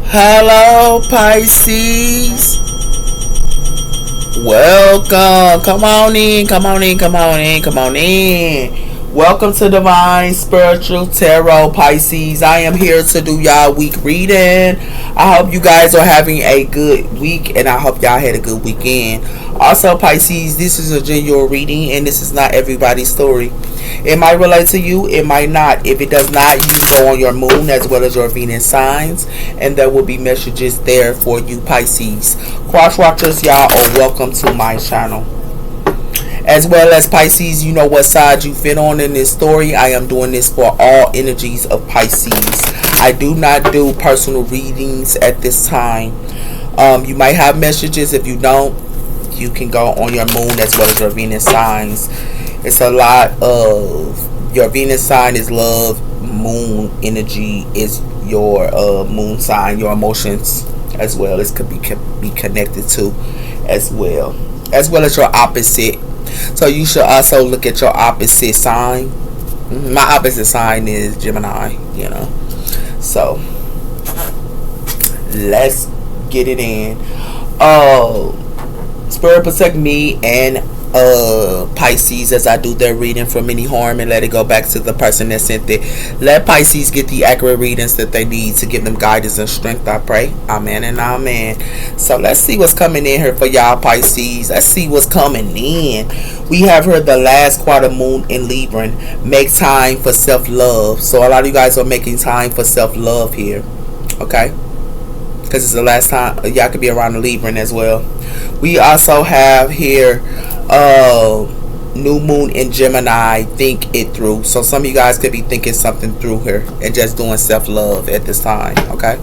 Hello, Pisces. Welcome. Come on in. Come on in. Come on in. Come on in. Welcome to Divine Spiritual Tarot, Pisces. I am here to do y'all week reading. I hope you guys are having a good week, and I hope y'all had a good weekend. Also, Pisces, this is a general reading, and this is not everybody's story. It might relate to you, it might not. If it does not, you can go on your moon as well as your Venus signs, and there will be messages there for you, Pisces. Cross watchers, y'all are welcome to my channel. As well as Pisces, you know what side you fit on in this story. I am doing this for all energies of Pisces. I do not do personal readings at this time. You might have messages. If you don't, you can go on your moon as well as your Venus signs. It's a lot of your Venus sign is love, moon energy is your moon sign, your emotions as well. This could be connected to as well as your opposite. So you should also look at your opposite sign. My opposite sign is Gemini, you know. So let's get it in. Spirit protect me and Pisces as I do their reading from any harm, and let it go back to the person that sent it. Let Pisces get the accurate readings that they need to give them guidance and strength, I pray. Amen and amen. So let's see what's coming in here for y'all, Pisces. Let's see what's coming in. We have here the last quarter moon in Libra. Make time for self-love. So a lot of you guys are making time for self-love here. Okay? Because it's the last time y'all could be around the Libra as well. We also have here new moon in Gemini. Think it through. So some of you guys could be thinking something through here and just doing self-love at this time. Okay,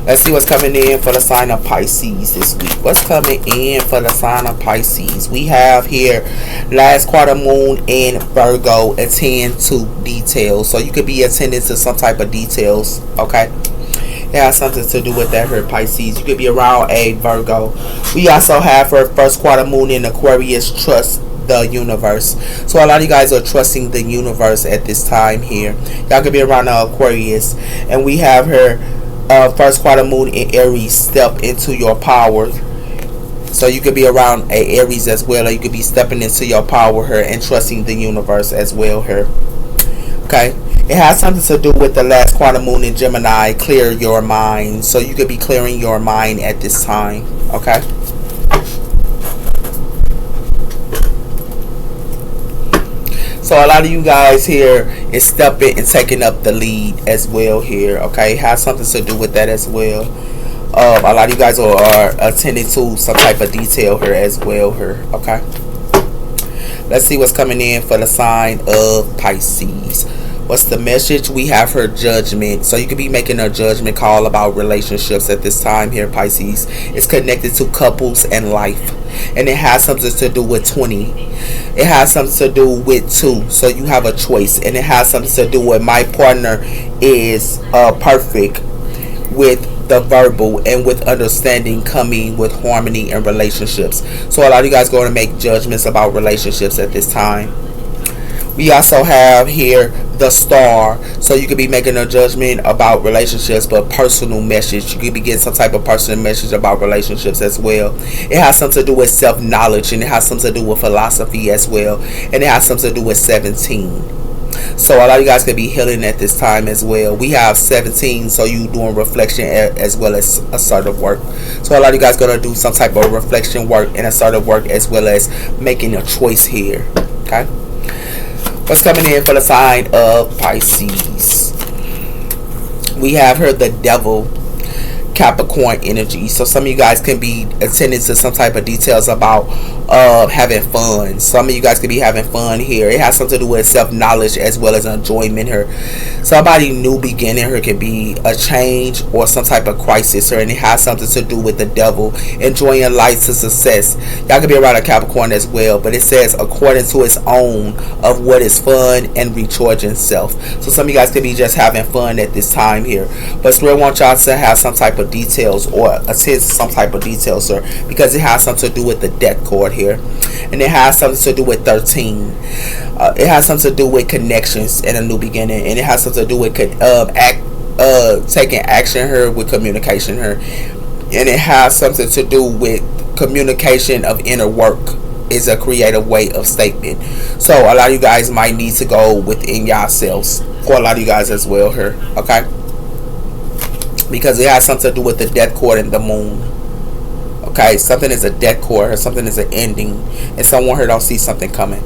let's see what's coming in for the sign of Pisces this week. What's coming in for the sign of Pisces? We have here last quarter moon in Virgo. Attend to details. So you could be attending to some type of details. Okay, it has something to do with that here, Pisces. You could be around a Virgo. We also have her first quarter moon in Aquarius. Trust the universe. So a lot of you guys are trusting the universe at this time here. Y'all could be around Aquarius. And we have her first quarter moon in Aries. Step into your power. So you could be around a Aries as well. Or you could be stepping into your power here and trusting the universe as well here. Okay. It has something to do with the last quarter moon in Gemini. Clear your mind. So you could be clearing your mind at this time. Okay. So a lot of you guys here is stepping and taking up the lead as well here. Okay. It has something to do with that as well. A lot of you guys are attending to some type of detail here as well here. Okay. Let's see what's coming in for the sign of Pisces. What's the message? We have her judgment. So you could be making a judgment call about relationships at this time here, Pisces. It's connected to couples and life. And it has something to do with 20. It has something to do with 2. So you have a choice. And it has something to do with my partner is perfect with the verbal and with understanding coming with harmony in relationships. So a lot of you guys going to make judgments about relationships at this time. We also have here the star. So you could be making a judgment about relationships, but personal message. You could be getting some type of personal message about relationships as well. It has something to do with self-knowledge, and it has something to do with philosophy as well. And it has something to do with 17. So a lot of you guys could be healing at this time as well. We have 17, so you doing reflection as well as assertive work. So a lot of you guys going to do some type of reflection work and assertive work as well as making a choice here. Okay. What's coming in for the sign of Pisces? We have here the devil, Capricorn energy. So some of you guys can be attending to some type of details about having fun. Some of you guys could be having fun here. It has something to do with self-knowledge as well as enjoyment here. Somebody new beginning here could be a change or some type of crisis here, and it has something to do with the devil, enjoying life to success. Y'all could be around a Capricorn as well, but it says according to its own of what is fun and recharging self. So some of you guys could be just having fun at this time here, but Spirit wants y'all to have some type of details or attend some type of details, sir, because it has something to do with the death card here, and it has something to do with 13. It has something to do with connections and a new beginning, and it has something to do with taking action here with communication here, and it has something to do with communication of inner work is a creative way of statement. So a lot of you guys might need to go within yourselves for a lot of you guys as well here, okay? Because it has something to do with the death cord and the moon. Okay, something is a death cord or something is an ending, and someone here don't see something coming,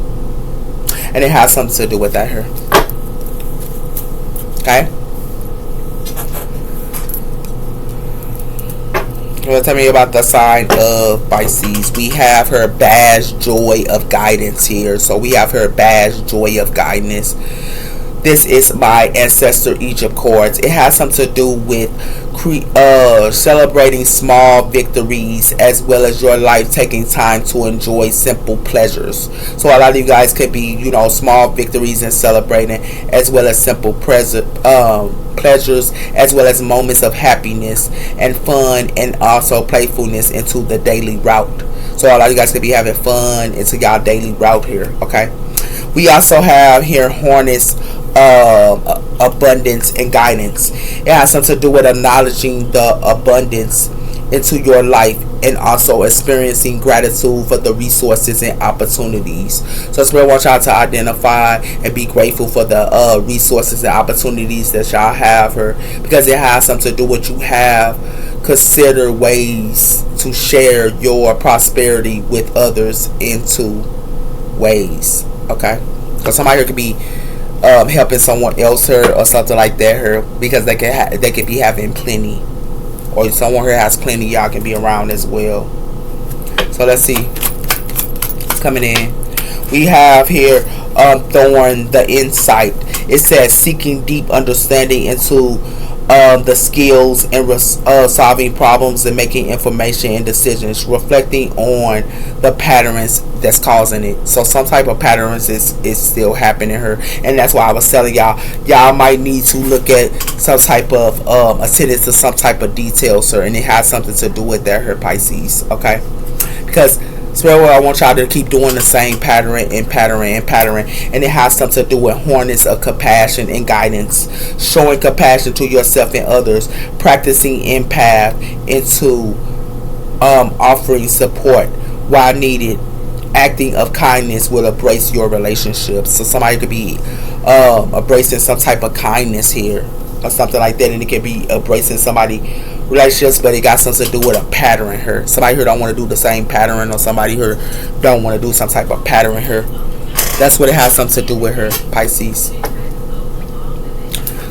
and it has something to do with that here. Okay. Well, tell me about the sign of Pisces. We have her badge joy of guidance here. So we have her badge joy of guidance. This is my ancestor Egypt cards. It has something to do with celebrating small victories, as well as your life taking time to enjoy simple pleasures. So a lot of you guys could be, you know, small victories and celebrating, as well as simple pleasures, as well as moments of happiness and fun, and also playfulness into the daily route. So a lot of you guys could be having fun into y'all daily route here. Okay. We also have here harness abundance and guidance. It has something to do with acknowledging the abundance into your life, and also experiencing gratitude for the resources and opportunities. So it's really want y'all to identify and be grateful for the resources and opportunities that y'all have here, because it has something to do with you have. Consider ways to share your prosperity with others into ways. Okay, so somebody here could be helping someone else here or something like that here, because they can be having plenty, or someone here has plenty. Y'all can be around as well. So let's see. Coming in, we have here Thorn the insight. It says seeking deep understanding into the skills and solving problems and making information and decisions, reflecting on the patterns that's causing it. So some type of patterns is still happening here, and that's why I was telling y'all might need to look at some type of attendance to some type of details, sir, and it has something to do with that here, Pisces. Okay, because I want y'all to keep doing the same pattern, and it has something to do with harness of compassion and guidance, showing compassion to yourself and others, practicing empath into offering support while needed, acting of kindness will embrace your relationships. So somebody could be embracing some type of kindness here or something like that, and it could be embracing somebody relationships, but it got something to do with a pattern here. Somebody here don't want to do the same pattern, or somebody here don't want to do some type of pattern here. That's what it has something to do with her, Pisces.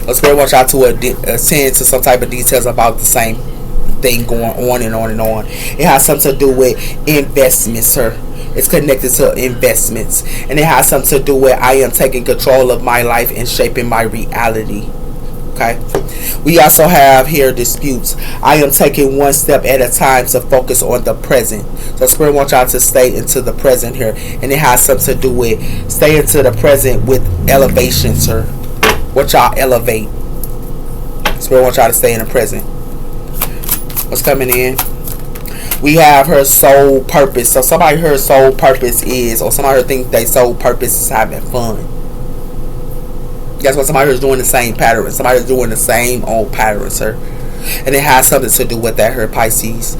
Let's very much out to attend to some type of details about the same thing going on and on and on. It has something to do with investments, sir. It's connected to investments, and it has something to do with I am taking control of my life and shaping my reality. Okay. We also have here disputes. I am taking one step at a time to focus on the present. So Spirit wants y'all to stay into the present here, and it has something to do with stay into the present with elevation, sir. What y'all elevate. Spirit wants y'all to stay in the present. What's coming in? We have her soul purpose. So somebody her soul purpose is, or somebody think their soul purpose is having fun. That's what somebody is doing the same pattern. Somebody's doing the same old pattern, sir. And it has something to do with that here, Pisces.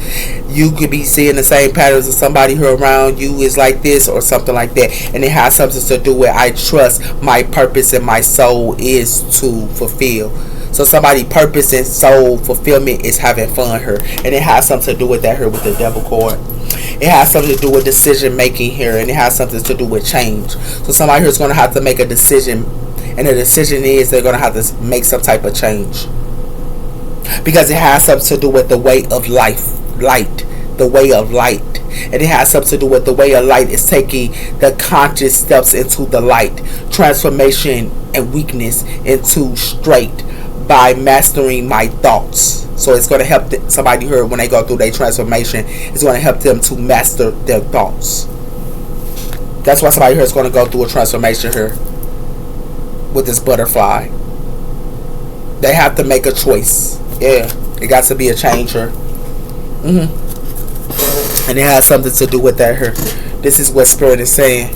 You could be seeing the same patterns of somebody who around you is like this or something like that. And it has something to do with I trust my purpose and my soul is to fulfill. So somebody purpose and soul fulfillment is having fun here. And it has something to do with that here with the devil card. It has something to do with decision making here. And it has something to do with change. So somebody here is going to have to make a decision. And the decision is they're going to have to make some type of change. Because it has something to do with the way of life. Light. The way of light. And it has something to do with the way of light is taking the conscious steps into the light. Transformation and weakness into straight by mastering my thoughts. So it's going to help somebody here when they go through their transformation. It's going to help them to master their thoughts. That's why somebody here is going to go through a transformation here. With this butterfly, they have to make a choice. Yeah, it got to be a changer. And it has something to do with that here. This is what Spirit is saying.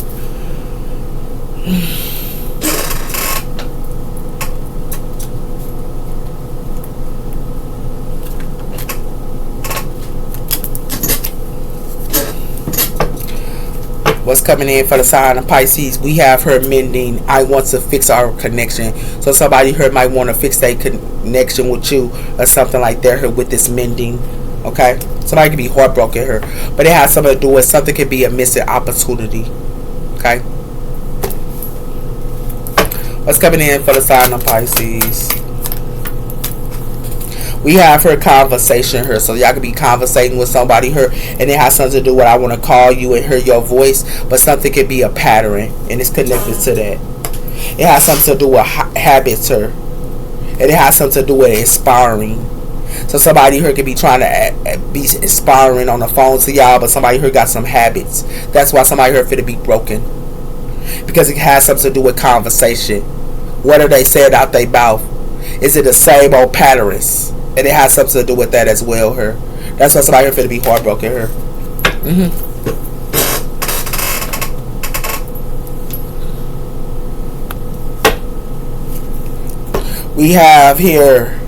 What's coming in for the sign of Pisces? We have her mending. I want to fix our connection. So somebody here might want to fix their connection with you or something like that here with this mending. Okay? Somebody could be heartbroken here. But it has something to do with something could be a missing opportunity. Okay? What's coming in for the sign of Pisces? We have her conversation here. So y'all could be conversating with somebody here. And it has something to do with I want to call you and hear your voice. But something could be a pattern. And it's connected to that. It has something to do with habits here. And it has something to do with inspiring. So somebody here could be trying to be inspiring on the phone to y'all. But somebody here got some habits. That's why somebody here fit to be broken. Because it has something to do with conversation. What are they said out their mouth? Is it the same old patterns? And it has something to do with that as well here. That's why somebody here finna be heartbroken here. We have here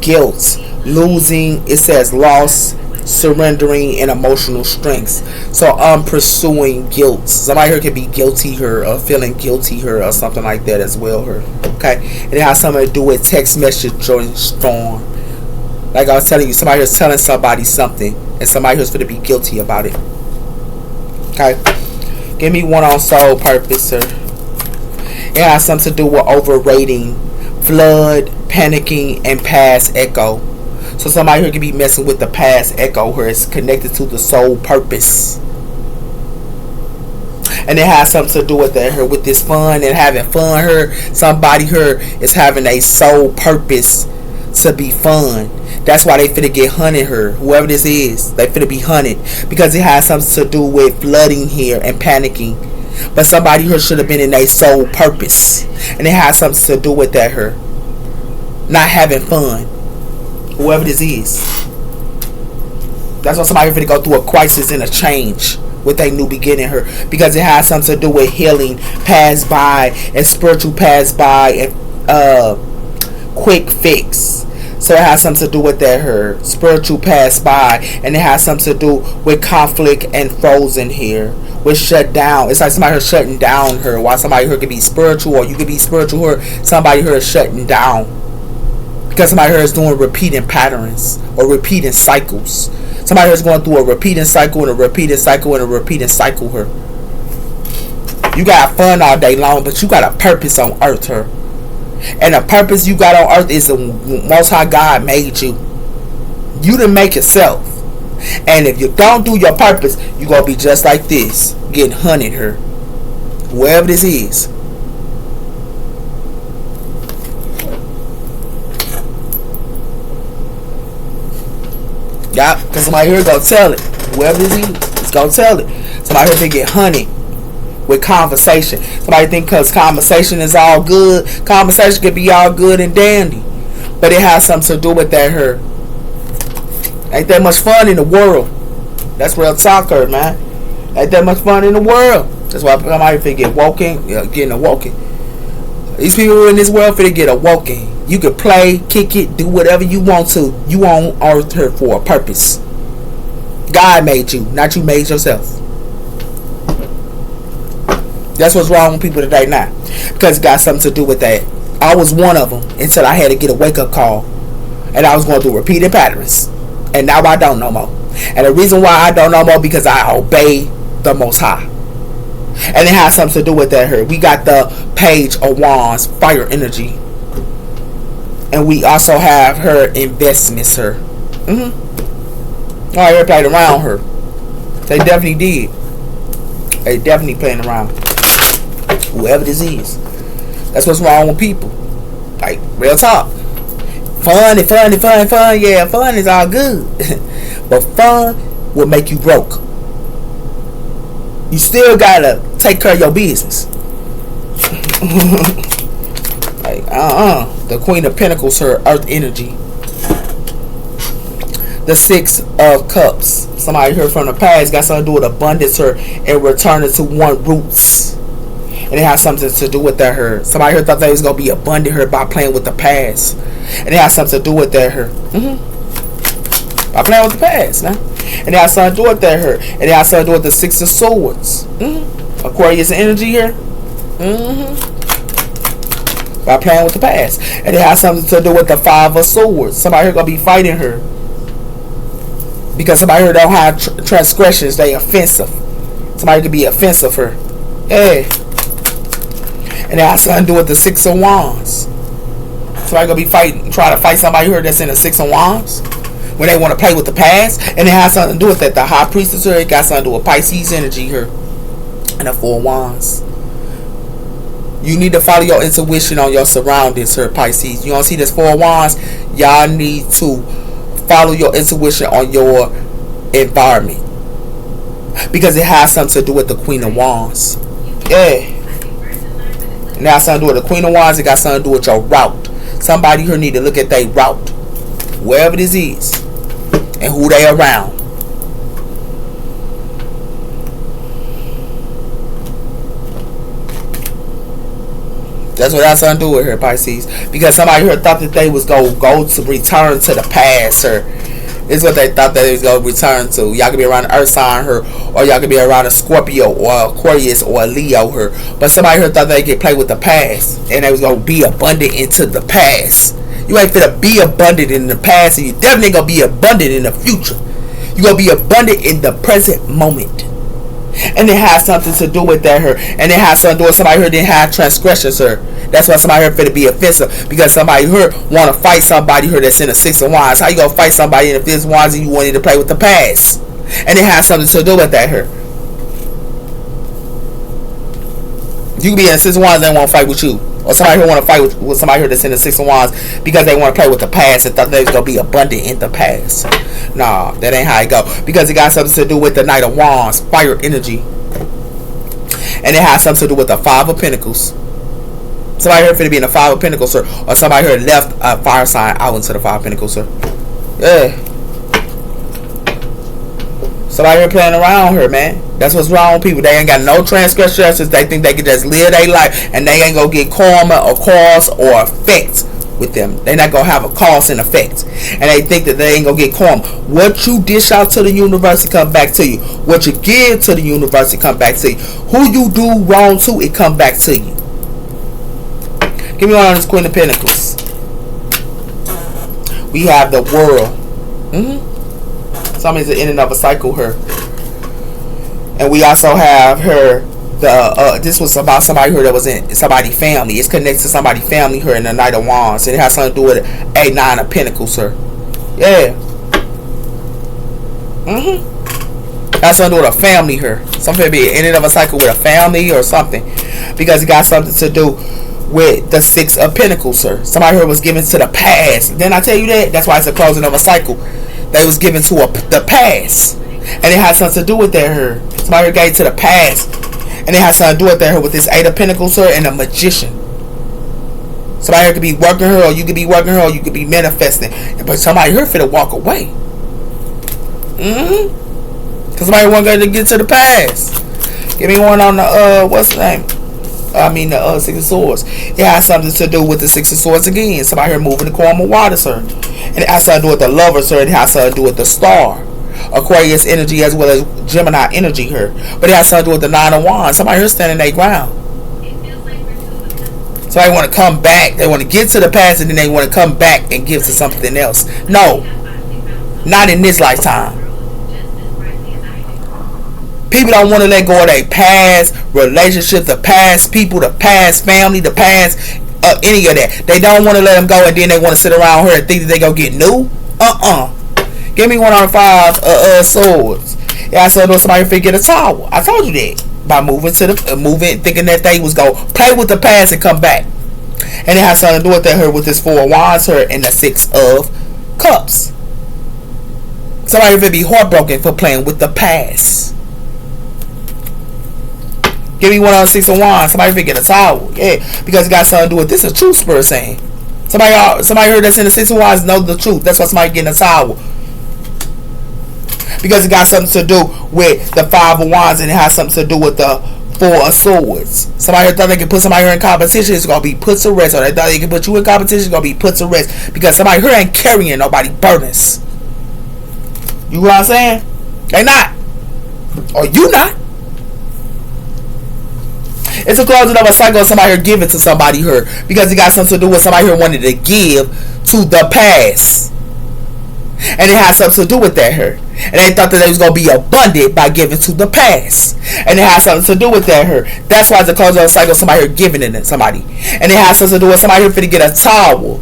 guilt, losing. It says loss, surrendering, and emotional strengths. So I'm pursuing guilt. Somebody here could be guilty here or feeling guilty here or something like that as well here. Okay, and it has something to do with text message during storm. Like I was telling you, somebody here's telling somebody something and somebody here's going to be guilty about it. Okay, give me one on soul purpose, sir. It has something to do with overrating, flood, panicking, and past echo. So somebody here could be messing with the past echo where it's connected to the soul purpose. And it has something to do with that here, with this fun and having fun here. Somebody here is having a soul purpose to be fun. That's why they finna get hunted here. Whoever this is, they finna be hunted. Because it has something to do with flooding here and panicking. But somebody here should have been in a soul purpose. And it has something to do with that here. Not having fun. Whoever this is. That's why somebody finna go through a crisis and a change with a new beginning here, because it has something to do with healing, pass by, and spiritual pass by, and quick fix. So it has something to do with that here, spiritual pass by, and it has something to do with conflict and frozen here, with shut down. It's like somebody here shutting down her, while somebody here could be spiritual, or you could be spiritual here, somebody here is shutting down, because somebody here is doing repeating patterns or repeating cycles. Somebody here's going through a repeating cycle and a repeating cycle and a repeating cycle here. You got fun all day long, but you got a purpose on earth here. And the purpose you got on earth is the Most High God made you. You didn't make yourself. And if you don't do your purpose, you're going to be just like this, getting hunted here. Whoever this is. Yeah, because somebody here gonna tell it. Whoever this is gonna tell it. Somebody here to get hunted with conversation. Somebody think because conversation is all good, conversation can be all good and dandy, but it has something to do with that here. Ain't that much fun in the world. That's real talk here, man. Ain't that much fun in the world. That's why somebody finna get woken, getting awoken. These people in this world finna get awoken. You can play, kick it, do whatever you want to. You on earth here for a purpose. God made you, not you made yourself. That's what's wrong with people today now. Because it got something to do with that. I was one of them until I had to get a wake-up call. And I was going through repeated patterns. And now I don't no more. And the reason why I don't no more, because I obey the Most High. And it has something to do with that here. We got the Page of Wands, fire energy. And we also have her investments here. Oh, they played around her. They definitely did. They definitely playing around. Whoever this is. That's what's wrong with people. Like, real talk. Fun and fun and fun and fun. Yeah, fun is all good. But fun will make you broke. You still gotta take care of your business. Like, the Queen of Pentacles, her earth energy. The Six of Cups. Somebody here from the past got something to do with abundance her and returning to one roots. And it has something to do with that her. Somebody here thought they was going to be abundant here by playing with the past. And it has something to do with that her. By playing with the past, man. And it has something to do with that hurt. And it has something to do with the Six of Swords. Aquarius energy here. By playing with the past. And it has something to do with the Five of Swords. Somebody here gonna be fighting her. Because somebody here don't have transgressions. They offensive. Somebody could be offensive her. Yeah. And it has something to do with the Six of Wands. Somebody gonna be fighting, try to fight somebody here that's in the Six of Wands. When they want to play with the past. And it has something to do with that. The High Priestess here, it got something to do with Pisces energy here. And the Four of Wands. You need to follow your intuition on your surroundings here, Pisces. You don't see this Four of Wands? Y'all need to follow your intuition on your environment. Because it has something to do with the Queen of Wands. Yeah. And it has something to do with the Queen of Wands. It got something to do with your route. Somebody here need to look at their route. Wherever this is. And who they around. That's what that's something to do with here, Pisces. Because somebody here thought that they was go to return to the past, or this is what they thought that they was going to return to. Y'all could be around the Earth sign here, or y'all could be around a Scorpio or Aquarius or a Leo here. But somebody here thought they could play with the past, and they was going to be abundant into the past. You ain't finna be abundant in the past, and you definitely gonna be abundant in the future. You gonna be abundant in the present moment. And it has something to do with that here. And it has something to do with somebody here didn't have transgressions here. That's why somebody here finna be offensive. Because somebody here wanna fight somebody here that's in the Six of Wands. How you gonna fight somebody in the Six of Wands and you wanted to play with the past? And it has something to do with that here. You can be in the Six of Wands and they won't fight with you. Or somebody who want to fight with somebody here that's in the Six of Wands because they want to play with the past and thought they was going to be abundant in the past. Nah, that ain't how it go. Because it got something to do with the Knight of Wands, fire energy. And it has something to do with the Five of Pentacles. Somebody here finna be in the Five of Pentacles, sir. Or somebody here left a fire sign out into the Five of Pentacles, sir. Yeah. Somebody here playing around here, man. That's what's wrong with people. They ain't got no transgressions. They think they can just live their life and they ain't gonna get karma or cause or effect with them. They're not gonna have a cause and effect. And they think that they ain't gonna get karma. What you dish out to the universe, it come back to you. What you give to the universe, it come back to you. Who you do wrong to, it come back to you. Give me one on this Queen of Pentacles. We have the World. Somebody's the ending of a cycle here. And we also have her, this was about somebody here that was in somebody's family. It's connected to somebody's family here in the Knight of Wands. And it has something to do with a Nine of Pentacles here. Yeah. That's something to do with a family here. Something be ending of a cycle with a family or something. Because it got something to do with the Six of Pentacles, sir. Somebody here was given to the past. Didn't I tell you that? That's why it's a closing of a cycle. They was given to the past. And it has something to do with that here. Somebody here gave to the past. And it has something to do with that here with this Eight of Pentacles, sir, and the Magician. Somebody here could be working her, or you could be working her, or you could be manifesting. But somebody here finna walk away. Because somebody want to get to the past. Give me one on the, what's the name? The Six of Swords. It has something to do with the Six of Swords again. Somebody here moving the calm of water, sir. And it has something to do with the Lover, sir. It has something to do with the Star. Aquarius energy as well as Gemini energy here. But it has something to do with the Nine of Wands. Somebody here standing their ground. Somebody want to come back. They want to get to the past and then they want to come back and give to something else. No. Not in this lifetime. People don't want to let go of their past relationships, the past people, the past family, the past any of that. They don't want to let them go and then they want to sit around here and think that they gonna get new. Give me one on the Five Swords. Yeah, I said somebody figure a towel. I told you that by moving to the thinking that they was gonna play with the past and come back. And it has something to do with that here with this Four of Wands here and the Six of Cups. Somebody will be heartbroken for playing with the past. Give me one on the Six of Wands. Somebody figure a towel. Yeah, because it got something to do with this. A true spirit saying. Somebody here that's in the Six of Wands know the truth. That's why somebody getting a towel. Because it got something to do with the Five of Wands and it has something to do with the Four of Swords. Somebody here thought they could put somebody here in competition, it's going to be put to rest. Or they thought they could put you in competition, it's going to be put to rest. Because somebody here ain't carrying nobody burdens. You know what I'm saying? They not. Or you not. It's a closing of a cycle of somebody here giving to somebody here. Because it got something to do with somebody here wanted to give to the past. And it has something to do with that here. And they thought that they was going to be abundant by giving to the past. And it has something to do with that here. That's why it's a closing of a cycle of somebody here giving it to somebody. And it has something to do with somebody here finna get a towel.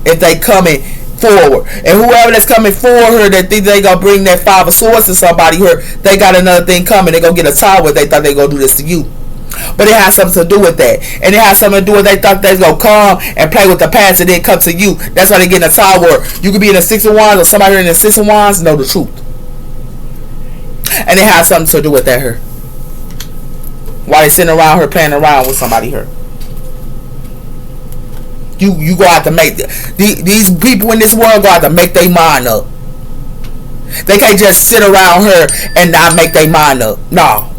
If they coming forward. And whoever that's coming forward here that think they gonna bring that 5 of swords to somebody here, they got another thing coming. They gonna get a towel. They thought they gonna do this to you. But it has something to do with that. And it has something to do with they thought they was going to come and play with the past and then come to you. That's why they get in a tower. You could be in a 6 of wands or somebody in a 6 of wands know the truth. And it has something to do with that here. Why they sitting around her playing around with somebody here. You go out to make these people in this world go out to make their mind up. They can't just sit around her and not make their mind up. No.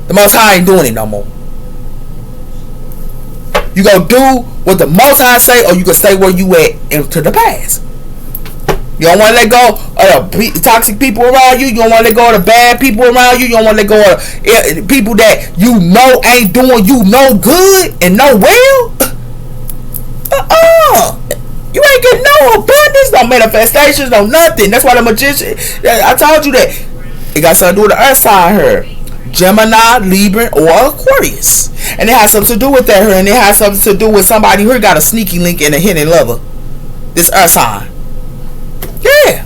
The Most High ain't doing it no more. You go do what the Most High say, or you can stay where you at into the past. You don't want to let go of the toxic people around you. You don't want to let go of the bad people around you. You don't want to let go of people that you know ain't doing you no good and no well. You ain't getting no abundance, no manifestations, no nothing. That's why the magician, I told you that. It got something to do with the earth sign here. Gemini, Libra, or Aquarius. And it has something to do with that here. And it has something to do with somebody who got a sneaky link and a hidden lover. This earth sign. Yeah.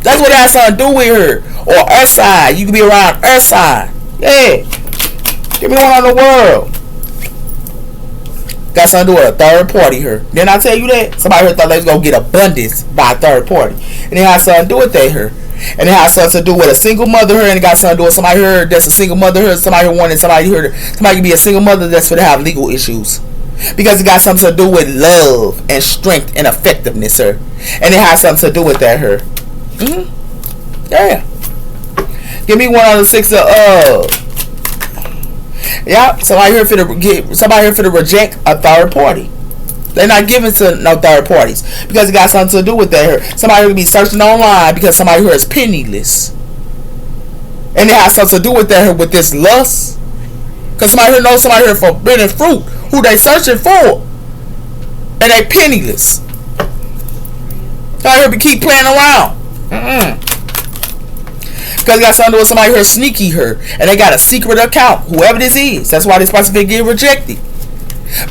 That's what it has something to do with her. Or earth sign. You can be around earth sign. Yeah. Give me one on the world. Got something to do with a third party here. Didn't I tell you that? Somebody here thought they was going to get abundance by a third party. And it has something to do with that here. And it has something to do with a single mother here, and it got something to do with somebody here that's a single mother here, somebody who wanted somebody here, somebody can be a single mother that's going to have legal issues. Because it got something to do with love and strength and effectiveness here. And it has something to do with that here. Yeah. Give me one on the 6 of yeah, somebody here for to reject a third party. They're not giving to no third parties because it got something to do with that here. Somebody will be searching online because somebody here is penniless, and it has something to do with that here with this lust. Because somebody here knows somebody here for forbidden fruit who they searching for, and they penniless. Somebody here keep playing around. Because it got something to do with somebody here sneaky here, and they got a secret account. Whoever this is, that's why this person been getting rejected.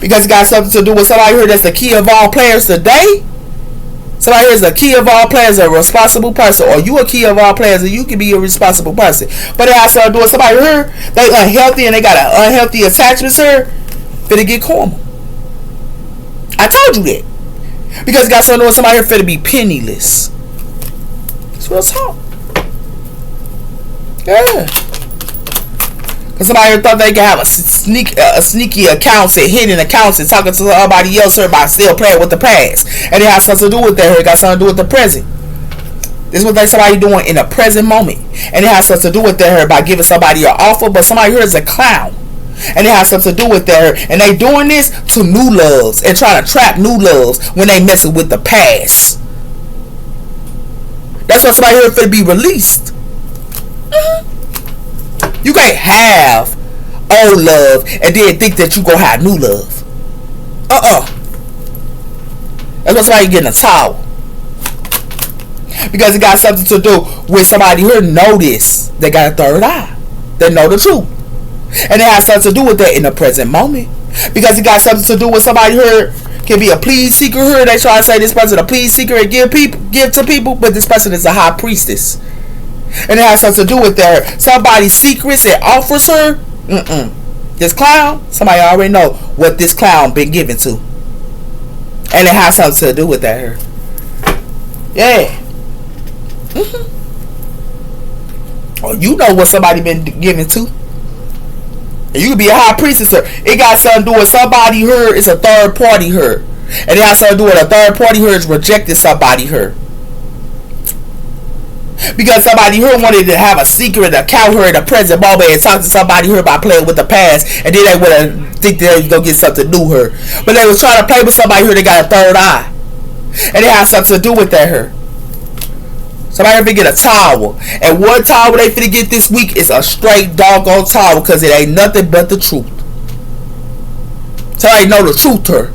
Because it got something to do with somebody here that's the key of all players today. Somebody here is the key of all players, a responsible person. Or you a key of all players and you can be a responsible person. But it has something to do with somebody here, they unhealthy and they got an unhealthy attachment here. Finna get karma. I told you that. Because it got something to do with somebody here finna be penniless. That's real talk. Yeah. Because somebody here thought they could have a sneaky accounts and hidden accounts and talking to somebody else here by still playing with the past. And it has something to do with that here. It got something to do with the present. This is what they somebody doing in the present moment. And it has something to do with that here by giving somebody an offer. But somebody here is a clown. And it has something to do with that here. And they doing this to new loves and trying to trap new loves when they messing with the past. That's why somebody here finna be released. You can't have old love and then think that you gonna have new love. That's why somebody getting a towel. Because it got something to do with somebody here know this. They got a third eye. They know the truth. And it has something to do with that in the present moment. Because it got something to do with somebody here can be a please seeker here. They try to say this person a please seeker and give to people, but this person is a high priestess. And it has something to do with that. Somebody's secrets and offers her. This clown, somebody already know what this clown been given to. And it has something to do with that here. Yeah. Or you know what somebody been given to. And you could be a high priestess here. It got something to do with somebody here. It's a third party here. And it has something to do with a third party here is rejected somebody here. Because somebody here wanted to have a secret account here in the present moment and talk to somebody here about playing with the past, and then they would think they was gonna get something new here. But they was trying to play with somebody here that got a third eye. And it has something to do with that here. Somebody finna get a towel. And what towel they finna get this week is a straight doggone towel, because it ain't nothing but the truth. Somebody know the truth, her.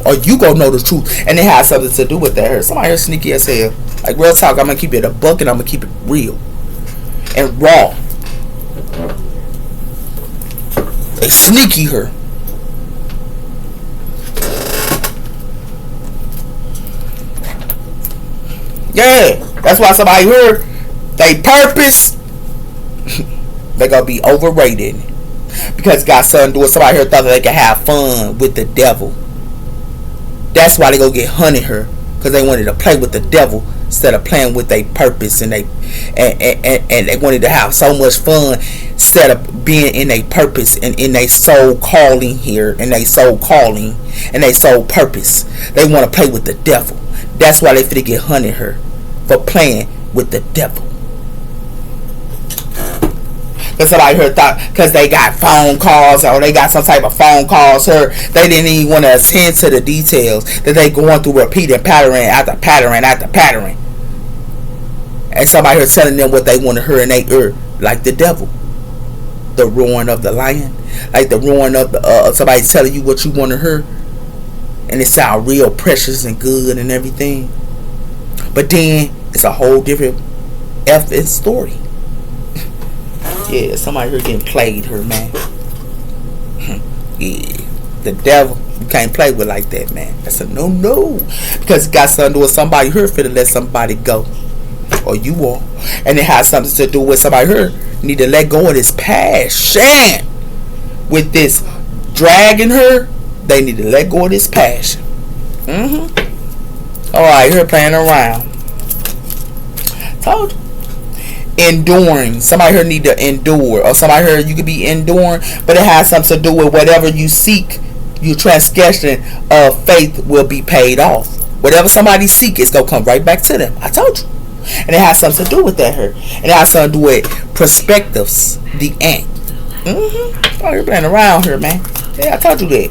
Or you gonna know the truth. And it has something to do with that, her. Somebody here sneaky as hell. Like, real talk, I'm gonna keep it a buck and I'm gonna keep it real. And raw. They sneaky, her. Yeah, that's why somebody here, they purpose, they gonna be overrated. Because got something to do with somebody here thought that they could have fun with the devil. That's why they go get hunted her. Because they wanted to play with the devil instead of playing with their purpose. And they wanted to have so much fun instead of being in a purpose and in a soul calling here. In a soul calling and a soul purpose. They want to play with the devil. That's why they finna get hunted her. For playing with the devil. Because somebody heard thought, because they got phone calls or they got some type of phone calls her, they didn't even want to attend to the details that they going through, repeating pattern after pattern after pattern. And somebody here telling them what they want to hear in their ear, like the devil, the roaring of the lion, like the roaring of the somebody telling you what you want to hear, and it sound real precious and good and everything, but then it's a whole different effing story. Yeah, somebody here getting played her, man. Yeah, the devil, you can't play with like that, man. That's a no. Because it got something to do with somebody here finna let somebody go. Or you are. And it has something to do with somebody here need to let go of this passion. With this dragging her, they need to let go of this passion. Alright, here playing around. Told you. Enduring. Somebody here need to endure. Or somebody here, you could be enduring, but it has something to do with whatever you seek, your transgression of faith will be paid off. Whatever somebody seek, it's gonna come right back to them. I told you. And it has something to do with that here. And it has something to do with perspectives. The ant. Oh, you're playing around here, man. Yeah, I told you that.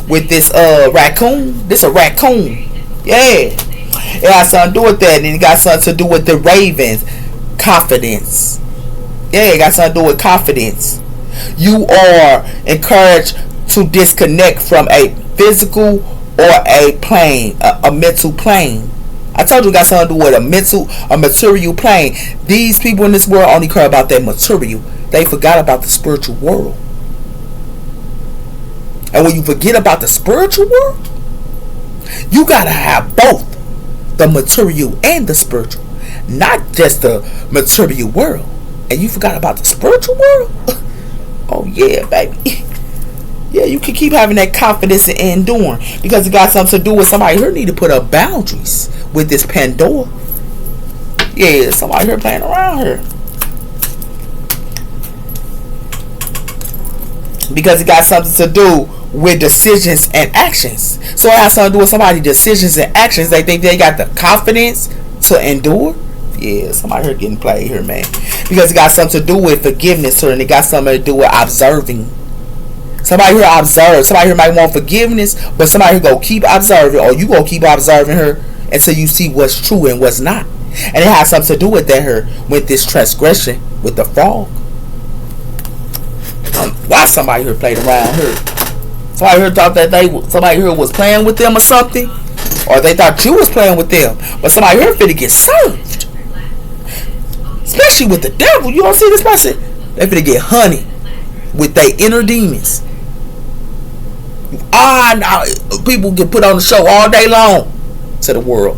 With this raccoon. This a raccoon. Yeah. It has something to do with that. And it got something to do with the ravens. Confidence. Yeah, it got something to do with confidence. You are encouraged to disconnect from a physical or a plane, a mental plane. I told you it got something to do with a material plane. These people in this world only care about their material. They forgot about the spiritual world. And when you forget about the spiritual world, you gotta have both the material and the spiritual. Not just the material world. And you forgot about the spiritual world? Oh yeah, baby. Yeah, you can keep having that confidence and enduring. Because it got something to do with somebody here need to put up boundaries with this Pandora. Yeah, somebody here playing around here. Because it got something to do with decisions and actions. So it has something to do with somebody's decisions and actions. They think they got the confidence to endure. Yeah, somebody here getting played here, man. Because it got something to do with forgiveness, and it got something to do with observing. Somebody here observe. Somebody here might want forgiveness, but somebody here go keep observing, or you go keep observing her until you see what's true and what's not. And it has something to do with that here, with this transgression with the frog. Why somebody here played around here? Somebody here thought that somebody here was playing with them or something, or they thought you was playing with them, but somebody here finna get served. Especially with the devil. You don't see this person? They finna get honey with their inner demons. Now people get put on the show all day long to the world.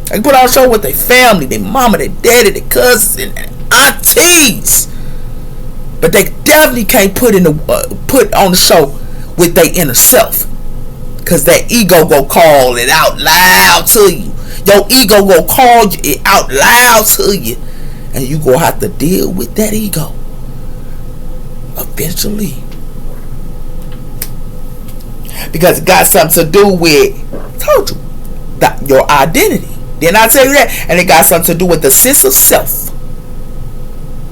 They can put on a show with their family, their mama, their daddy, their cousins, and aunties. But they definitely can't put on the show with their inner self. Cause that ego go call it out loud to you. Your ego go call it out loud to you. And you gonna have to deal with that ego eventually. Because it got something to do with, told you, your identity. Didn't I tell you that? And it got something to do with the sense of self.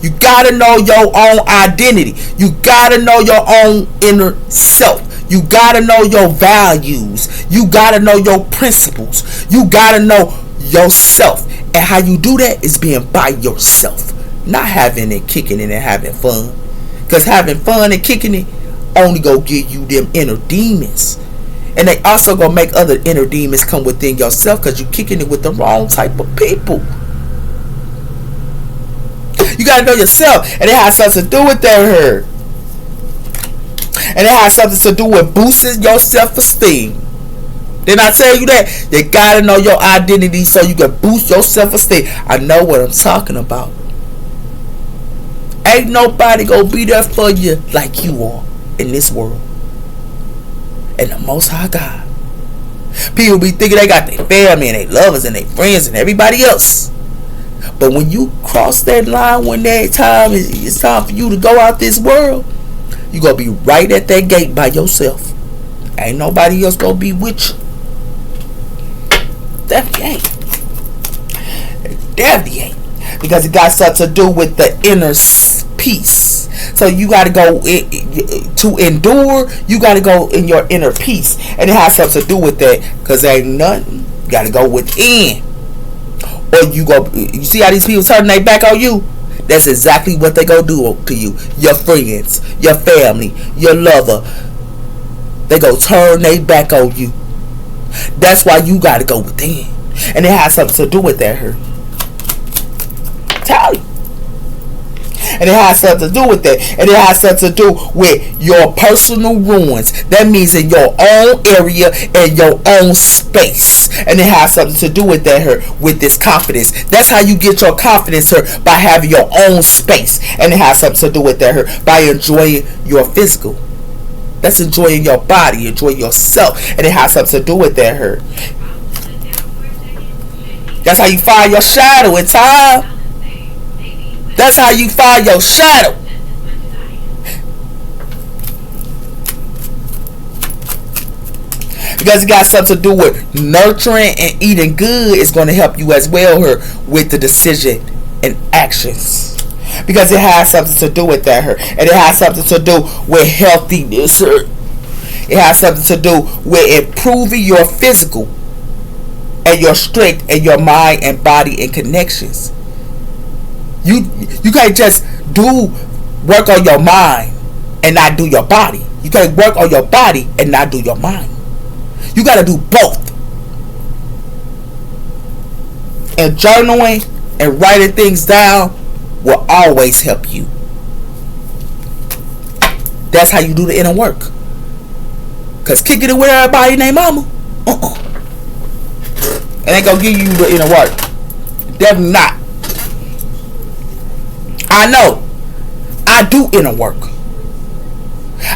You gotta know your own identity. You gotta know your own inner self. You gotta know your values. You gotta know your principles. You gotta know yourself. And how you do that is being by yourself, not having and kicking it and having fun. Because having fun and kicking it only go give you them inner demons. And they also gonna make other inner demons come within yourself because you kicking it with the wrong type of people. You gotta know yourself, and it has something to do with that hurt. And it has something to do with boosting your self-esteem. Didn't I tell you that? You gotta know your identity so you can boost your self-esteem. I know what I'm talking about. Ain't nobody gonna be there for you like you are in this world. And the Most High God. People be thinking they got their family and their lovers and their friends and everybody else. But when you cross that line, when that time it's time for you to go out this world, you gonna be right at that gate by yourself. Ain't nobody else gonna be with you. Definitely ain't. Definitely ain't. Because it got something to do with the inner peace. So you got to go to endure. You got to go in your inner peace, and it has something to do with that. Because there ain't nothing. You got to go within, or you go. You see how these people turn their back on you? That's exactly what they go do to you. Your friends, your family, your lover. They go turn their back on you. That's why you got to go within, and it has something to do with that. Her. Tell you. And it has something to do with that. And it has something to do with your personal ruins. That means in your own area and your own space. And it has something to do with that, her, with this confidence. That's how you get your confidence, her, by having your own space. And it has something to do with that, her, by enjoying your physical. That's enjoying your body, enjoying yourself. And it has something to do with that, her. That's how you find your shadow in time. That's how you find your shadow. Because it got something to do with nurturing and eating good. It's going to help you as well her with the decision and actions. Because it has something to do with that her. And it has something to do with healthiness her. It has something to do with improving your physical and your strength and your mind and body and connections. You can't just work on your mind and not do your body. You can't work on your body and not do your mind. You got to do both. And journaling and writing things down will always help you. That's how you do the inner work. Because kicking it with everybody named mama, it ain't going to give you the inner work. Definitely not. I know. I do inner work.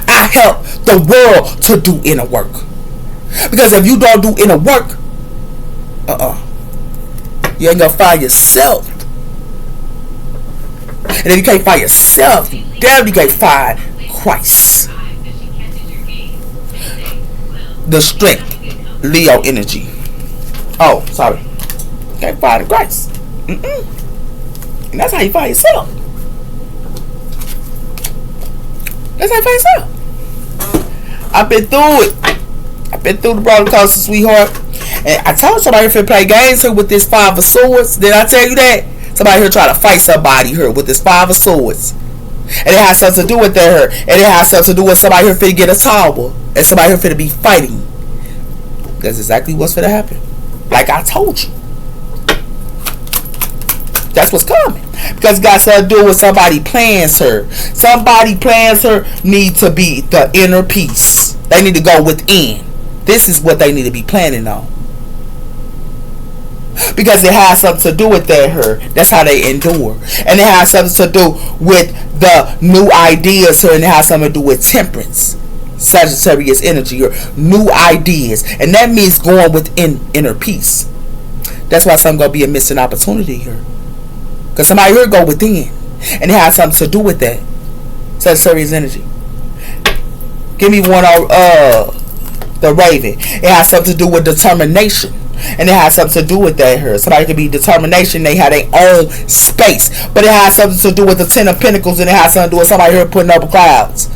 I help the world to do inner work. Because if you don't do inner work, you ain't gonna find yourself. And if you can't find yourself, you definitely can't find Christ. The strength, Leo energy. Oh, sorry. Can't find Christ. And that's how you find yourself. That's how you find yourself. I've been through it. I've been through the roller coaster, sweetheart. And I told somebody if you play games here with this 5 of swords. Did I tell you that? Somebody here try to fight somebody here with this 5 of swords. And it has something to do with that here. And it has something to do with somebody here finna get a tower. And somebody here finna be fighting. That's exactly what's finna happen. Like I told you. That's what's coming. Because it got something to do with somebody plans her. Somebody plans her need to be the inner peace. They need to go within. This is what they need to be planning on. Because it has something to do with that her. That's how they endure. And it has something to do with the new ideas her. And it has something to do with temperance. Sagittarius energy or new ideas. And that means going within inner peace. That's why some gonna be a missing opportunity here. Because somebody here go within. And it has something to do with that. Sagittarius energy. Give me one of the Raven. It has something to do with determination. And it has something to do with that here. Somebody could be determination. They have their own space. But it has something to do with the 10 of Pentacles. And it has something to do with somebody here putting up clouds.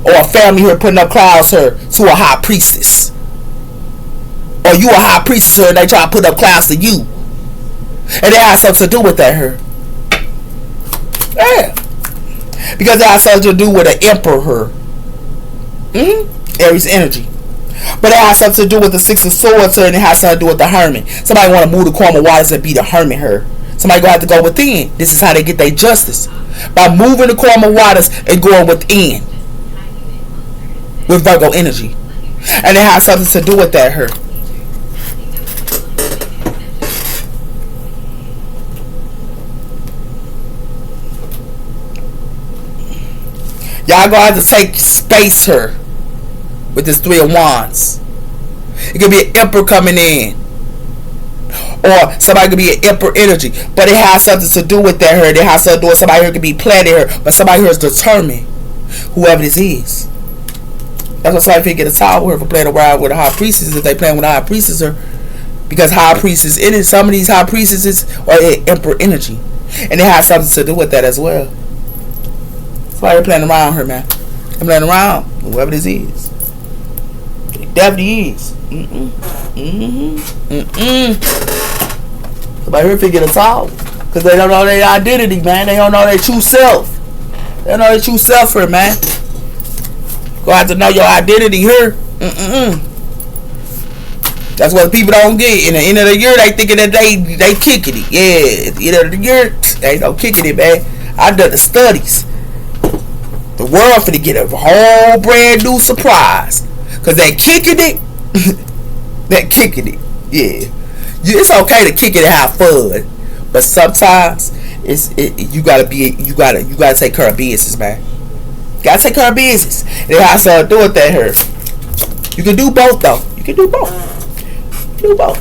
Or a family here putting up clouds here to a high priestess. Or you a high priestess here and they try to put up clouds to you. And it has something to do with that her. Yeah. Because it has something to do with an emperor. Aries energy. But it has something to do with the Six of Swords, and it has something to do with the Hermit. Somebody want to move the karma waters and be the Hermit her. Somebody gonna have to go within. This is how they get their justice. By moving the karma waters and going within. With Virgo energy. And it has something to do with that her. Y'all gonna have to take space her. With this Three of Wands. It could be an emperor coming in. Or somebody could be an emperor energy. But it has something to do with that her. It has something to do with somebody here could be planning her. But somebody here is determined. Whoever this is. That's why somebody can get a towel here for playing around with a high priestess. If they playing with a high priestess her. Because high priestess in it. Some of these high priestesses are emperor energy. And it has something to do with that as well. That's why you're playing around her, man. I'm playing around. Whoever this is. Definitely is. Somebody here figure it out. Because they don't know their identity, man. They don't know their true self. They don't know their true self here, man. Gonna have to know your identity here. That's what people don't get. In the end of the year, they thinking that they kicking it. Yeah, at the end of the year, they ain't no kicking it, man. I done the studies. The world finna get a whole brand new surprise. Cause they kicking it. They kicking it. Yeah. It's okay to kick it and have fun. But sometimes you gotta take care of business, man. You gotta take care of business. It has to do with that here. You can do both though. You can do both. Do both.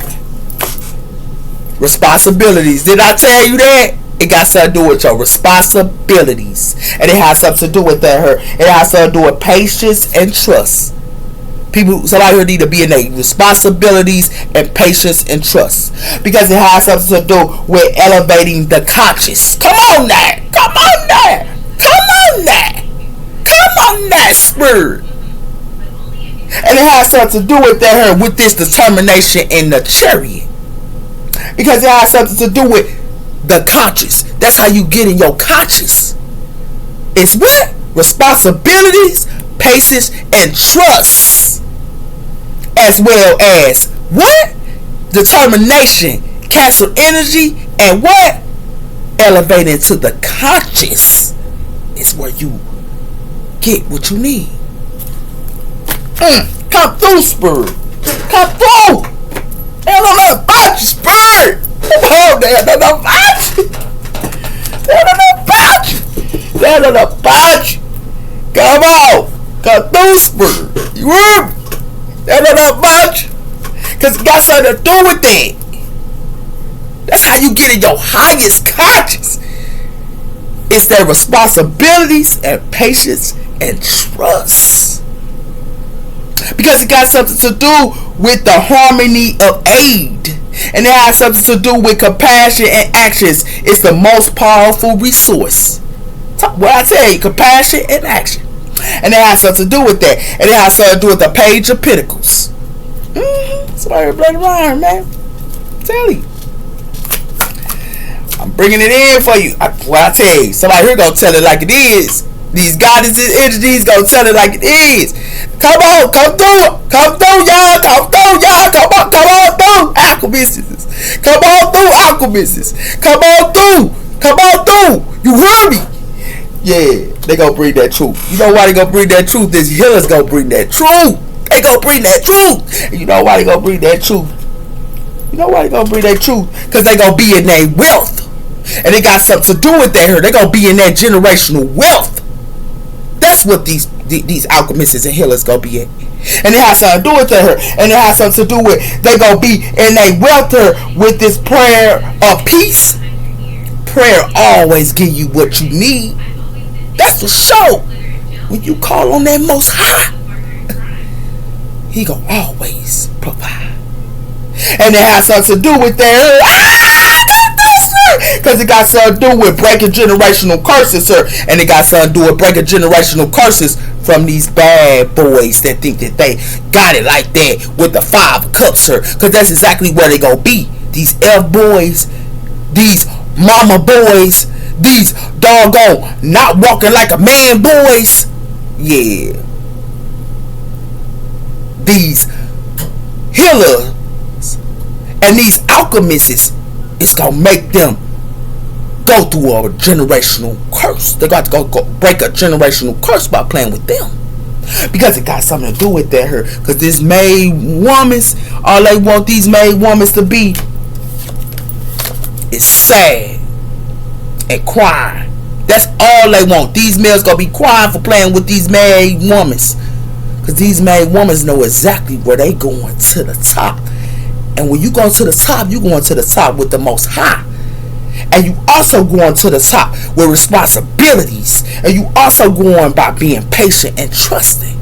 Responsibilities. Did I tell you that? It got something to do with your responsibilities. And it has something to do with that here. It has something to do with patience and trust. Somebody here need to be in their responsibilities and patience and trust. Because it has something to do with elevating the conscious. Come on now. Come on now. Come on now. Come on now, spirit. And it has something to do with that here, with this determination in the Chariot. Because it has something to do with the conscious. That's how you get in your conscious. It's what? Responsibilities, patience, and trust. As well as what? Determination, Cancer energy, and what? Elevating to the conscious is where you get what you need. Come through, spirit. Come through. They don't know nothing about you, spirit. Oh, they don't know about you. They don't know about you. They don't know about you. Come on. Come through, spirit. You heard me? They don't know about you. Because it got something to do with that. That's how you get in your highest conscious. It's their responsibilities and patience and trust. Because it got something to do with the harmony of aid. And it has something to do with compassion and actions. It's the most powerful resource. What I tell you, compassion and action. And it has something to do with that. And it has something to do with the Page of Pentacles. Somebody playing around, man. I'm telling you. I'm bringing it in for you. What I tell you, somebody here gonna tell it like it is. These goddesses energies gonna tell it like it is. Come on, come through, y'all, come through, y'all, come on through, alchemists. Come on through, alchemists. Come on through. You heard me? Yeah, they gonna bring that truth. You know why they gonna bring that truth? This healers gonna bring that truth. They gonna bring that truth. And you know why they gonna bring that truth? You know why they gonna bring that truth? Because they gonna be in their wealth. And it got something to do with that here. They gonna be in that generational wealth. That's what these alchemists and healers gonna be in. And it has something to do with that here. And it has something to do with they gonna be in their wealth here with this prayer of peace. Prayer always give you what you need. That's for sure. When you call on that Most High, He gonna always provide. And it has something to do with that. Because it got something to do with breaking generational curses, sir. And it got something to do with breaking generational curses from these bad boys that think that they got it like that with the 5 of Cups, sir. Because that's exactly where they gonna be. These elf boys these mama boys, these doggone not walking like a man boys. Yeah. These healers and these alchemists, it's gonna make them go through a generational curse. They got to go break a generational curse by playing with them. Because it got something to do with that her. Because these maid women, all they want these maid women to be is sad and crying. That's all they want. These males gonna be crying for playing with these maid women. Because these maid women know exactly where they going to the top. And when you go to the top, you going to the top with the Most High. And you also going to the top with responsibilities. And you also going by being patient and trusting.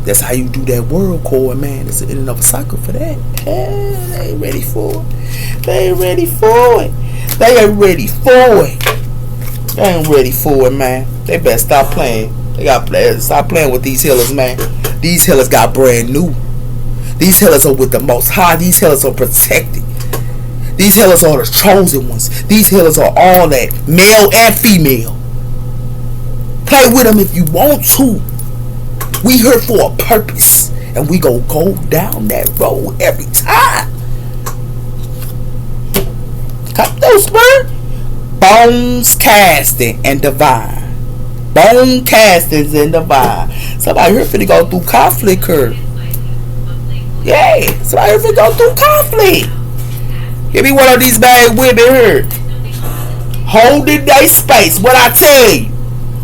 That's how you do that world cord, man. It's an end of a cycle for that. Hey, they ain't ready for it. They ain't ready for it. They ain't ready for it. They ain't ready for it, man. They better stop playing. They got stop playing with these healers, man. These healers got brand new. These healers are with the Most High. These healers are protected. These healers are the chosen ones. These healers are all that, male and female. Play with them if you want to. We here for a purpose, and we gonna go down that road every time. Come through, Spur. Bones casting and divine. Bone castings and divine. Somebody here finna go through conflict here. Yeah, somebody here finna go through conflict. Give me one of these bad women here. Holding their space. What I tell you.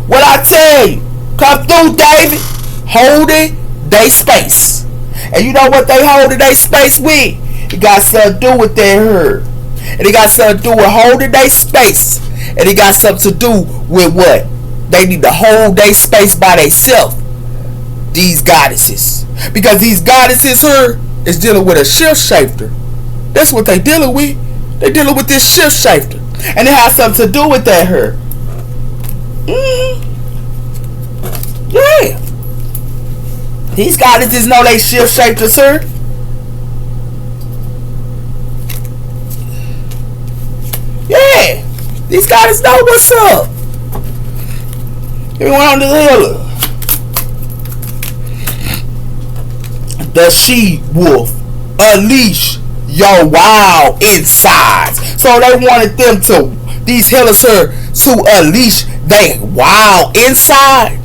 What I tell you. Come through, David. Holding their space. And you know what they holding their space with? It got something to do with their her. And it got something to do with holding their space. And it got something to do with what? They need to hold their space by themselves. These goddesses. Because these goddesses here is dealing with a shift shifter. That's what they dealing with. They dealing with this shift shifter. And it has something to do with that her. Yeah. These goddesses know they shift shifters her. Yeah. These goddesses know what's up. Everyone on the healer. The she-wolf unleash your wild insides. So they wanted them to, these healers here, to unleash their wild inside.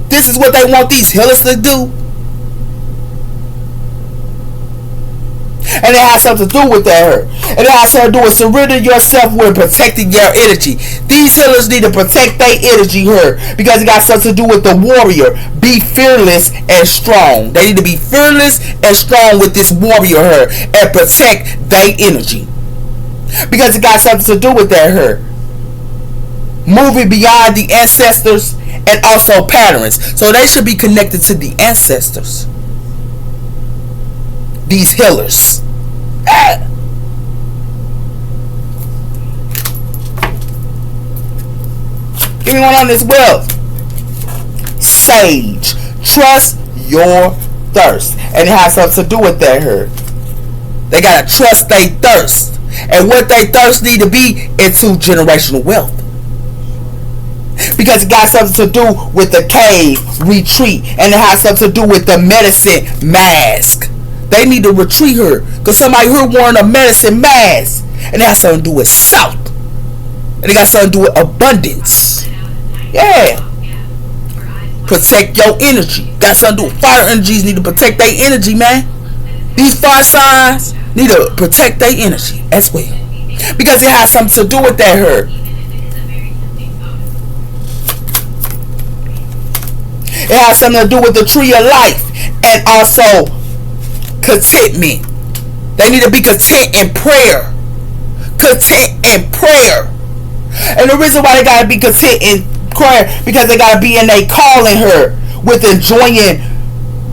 This is what they want these healers to do. And it has something to do with that. And it has something to do with surrender yourself with protecting your energy. These healers need to protect their energy here. Because it got something to do with the warrior. Be fearless and strong. They need to be fearless and strong with this warrior here. And protect their energy. Because it got something to do with that here. Moving beyond the ancestors and also patterns. So they should be connected to the ancestors. These healers. Give me one on this wealth. Sage. Trust your thirst. And it has something to do with that here. They gotta trust their thirst. And what they thirst need to be into generational wealth. Because it got something to do with the cave retreat. And it has something to do with the medicine mask. They need to retreat her. Because somebody here wearing a medicine mask. And it has something to do with salt. And it got something to do with abundance. Yeah. Protect your energy. Got something to do with fire energies. Need to protect their energy, man. These fire signs need to protect their energy as well. Because it has something to do with that her. It has something to do with the tree of life. And also contentment. They need to be content in prayer. Content in prayer. And the reason why they gotta be content in prayer, because they gotta be in a calling her with enjoying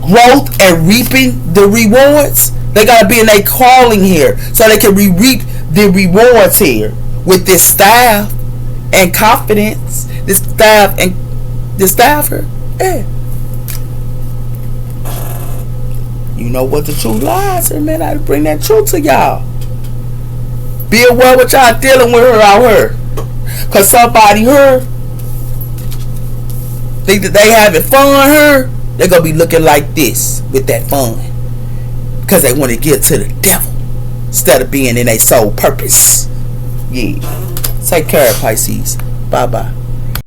growth and reaping the rewards. They gotta be in a calling here so they can reap the rewards here with this staff and confidence. This staff and this staff here. Yeah. You know what the truth lies, and man, I bring that truth to y'all. Be aware what y'all dealing with her out here. Cause somebody here think that they having fun here, they're gonna be looking like this with that fun. Cause they want to give to the devil instead of being in a soul purpose. Yeah. Take care, Pisces. Bye bye.